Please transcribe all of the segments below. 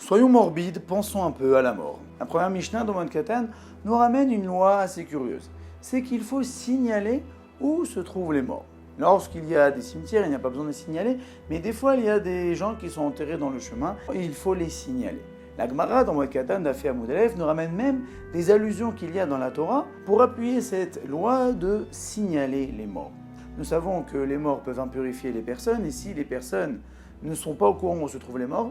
Soyons morbides, pensons un peu à la mort. La première Mishnah dans Moed Katan nous ramène une loi assez curieuse. C'est qu'il faut signaler où se trouvent les morts. Lorsqu'il y a des cimetières, il n'y a pas besoin de les signaler, mais des fois il y a des gens qui sont enterrés dans le chemin et il faut les signaler. La Gemara dans Moed Katan d'Afé Amoud Aleph nous ramène même des allusions qu'il y a dans la Torah pour appuyer cette loi de signaler les morts. Nous savons que les morts peuvent impurifier les personnes et si les personnes ne sont pas au courant où se trouvent les morts,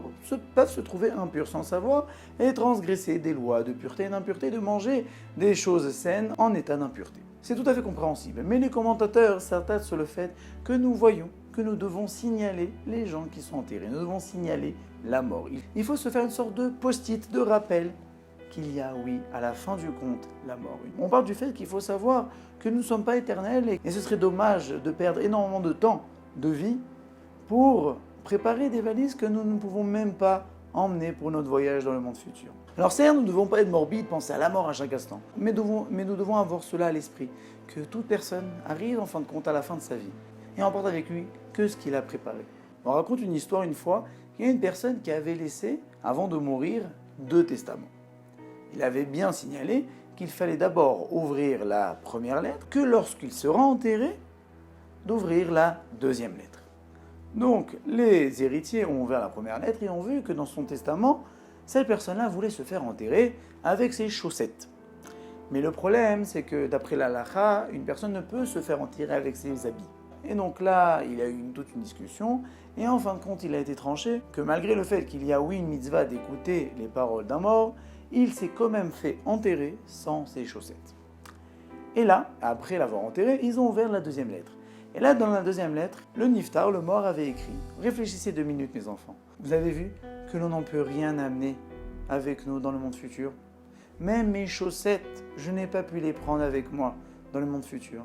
peuvent se trouver impurs sans savoir et transgresser des lois de pureté et d'impureté, de manger des choses saines en état d'impureté. C'est tout à fait compréhensible, mais les commentateurs s'attardent sur le fait que nous voyons que nous devons signaler les gens qui sont enterrés, nous devons signaler la mort. Il faut se faire une sorte de post-it, de rappel qu'il y a, oui, à la fin du compte, la mort. On parle du fait qu'il faut savoir que nous ne sommes pas éternels et ce serait dommage de perdre énormément de temps, de vie, pour préparer des valises que nous ne pouvons même pas emmener pour notre voyage dans le monde futur. Alors certes, nous ne devons pas être morbides, penser à la mort à chaque instant, mais nous devons avoir cela à l'esprit, que toute personne arrive en fin de compte à la fin de sa vie et emporte avec lui que ce qu'il a préparé. On raconte une histoire une fois, il y a une personne qui avait laissé, avant de mourir, 2 testaments. Il avait bien signalé qu'il fallait d'abord ouvrir la première lettre, que lorsqu'il sera enterré, d'ouvrir la deuxième lettre. Donc, les héritiers ont ouvert la première lettre et ont vu que dans son testament, cette personne-là voulait se faire enterrer avec ses chaussettes. Mais le problème, c'est que d'après la halakha, une personne ne peut se faire enterrer avec ses habits. Et donc là, il y a eu toute une discussion, et en fin de compte, il a été tranché que malgré le fait qu'il y a oui une mitzvah d'écouter les paroles d'un mort, il s'est quand même fait enterrer sans ses chaussettes. Et là, après l'avoir enterré, ils ont ouvert la deuxième lettre. Et là, dans la deuxième lettre, le niftar, le mort, avait écrit « Réfléchissez 2 minutes, mes enfants. Vous avez vu que l'on n'en peut rien amener avec nous dans le monde futur. Même mes chaussettes, je n'ai pas pu les prendre avec moi dans le monde futur.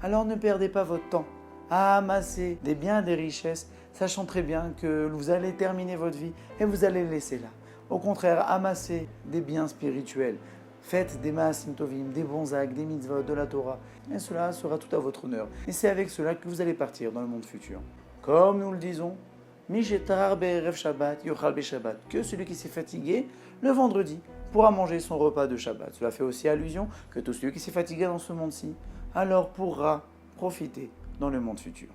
Alors ne perdez pas votre temps à amasser des biens, des richesses, sachant très bien que vous allez terminer votre vie et vous allez les laisser là. Au contraire, amassez des biens spirituels. Faites des maasim tovim, des bons actes, des mitzvot, de la Torah. Et cela sera tout à votre honneur. Et c'est avec cela que vous allez partir dans le monde futur. Comme nous le disons, Mishetar be'erev Shabbat, yochal be'Shabbat. Que celui qui s'est fatigué le vendredi pourra manger son repas de Shabbat. Cela fait aussi allusion que tout celui qui s'est fatigué dans ce monde-ci, alors pourra profiter dans le monde futur.